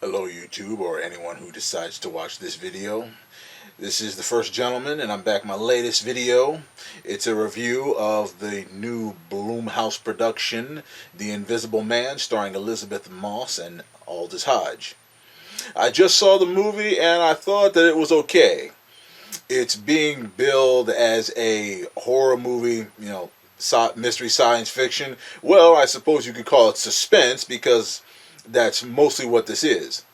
Hello YouTube, or anyone who decides to watch this video. This is the First Gentleman, and I'm back with my latest video. It's a review of the new Blumhouse production, The Invisible Man, starring Elizabeth Moss and Aldous Hodge. I just saw the movie and I thought that it was okay. It's being billed as a horror movie, mystery science fiction. Well, I suppose you could call it suspense because that's mostly what this is.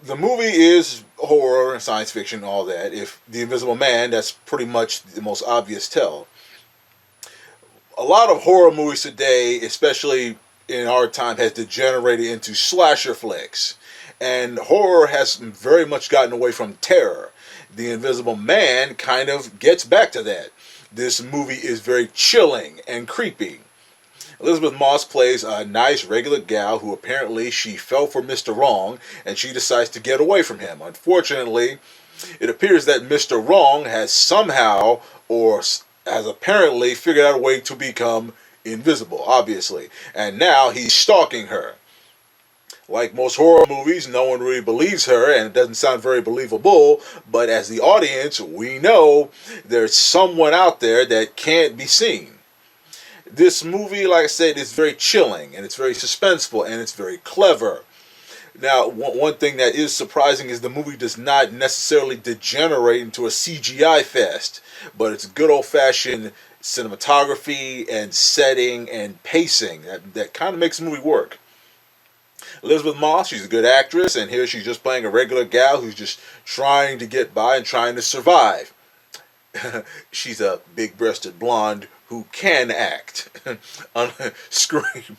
The movie is horror, science fiction, all that. If The Invisible Man, that's pretty much the most obvious tell. A lot of horror movies today, especially in our time, has degenerated into slasher flicks. And horror has very much gotten away from terror. The Invisible Man kind of gets back to that. This movie is very chilling and creepy. Elizabeth Moss plays a nice regular gal who apparently she fell for Mr. Wrong and she decides to get away from him. Unfortunately, it appears that Mr. Wrong has somehow or has apparently figured out a way to become invisible, obviously. And now he's stalking her. Like most horror movies, no one really believes her and it doesn't sound very believable, but as the audience, we know there's someone out there that can't be seen. This movie, like I said, is very chilling and it's very suspenseful and it's very clever. Now, one thing that is surprising is the movie does not necessarily degenerate into a CGI fest, but it's good old-fashioned cinematography and setting and pacing that kind of makes the movie work. Elizabeth Moss, she's a good actress, and here she's just playing a regular gal who's just trying to get by and trying to survive. She's a big-breasted blonde who can act on screen.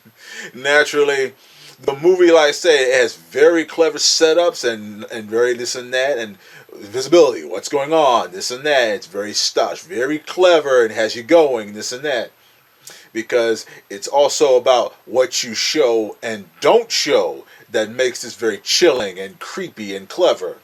Naturally, the movie, like I say, it has very clever setups and very this and that, and visibility, what's going on, this and that. It's very stylish, very clever, and has you going, this and that. Because it's also about what you show and don't show that makes this very chilling and creepy and clever.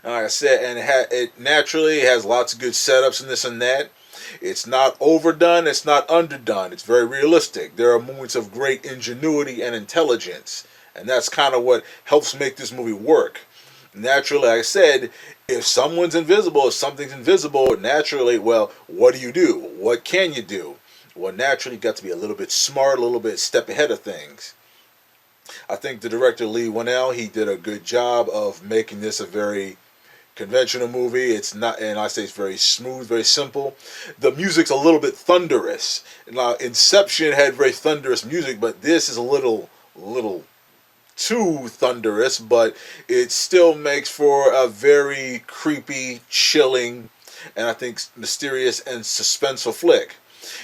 And like I said, and it naturally has lots of good setups and this and that. It's not overdone, it's not underdone. It's very realistic. There are moments of great ingenuity and intelligence. And that's kind of what helps make this movie work. Naturally, like I said, if someone's invisible, if something's invisible, naturally, well, what do? What can you do? Well, naturally, you got to be a little bit smart, a little bit step ahead of things. I think the director, Leigh Whannell, he did a good job of making this a very conventional movie. It's not, and I say it's very smooth, very simple. The music's a little bit thunderous. Now, Inception had very thunderous music, but this is a little too thunderous, but it still makes for a very creepy, chilling, and I think mysterious and suspenseful flick.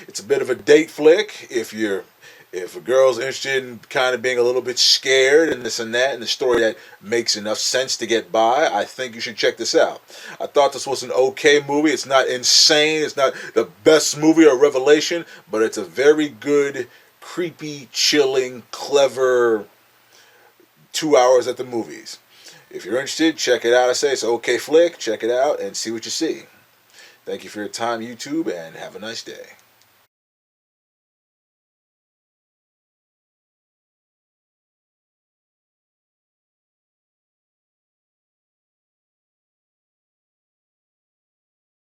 It's a bit of a date flick if a girl's interested in kind of being a little bit scared and this and that, and the story that makes enough sense to get by, I think you should check this out. I thought this was an okay movie. It's not insane. It's not the best movie or revelation, but it's a very good, creepy, chilling, clever 2 hours at the movies. If you're interested, check it out. I say it's an okay flick. Check it out and see what you see. Thank you for your time, YouTube, and have a nice day.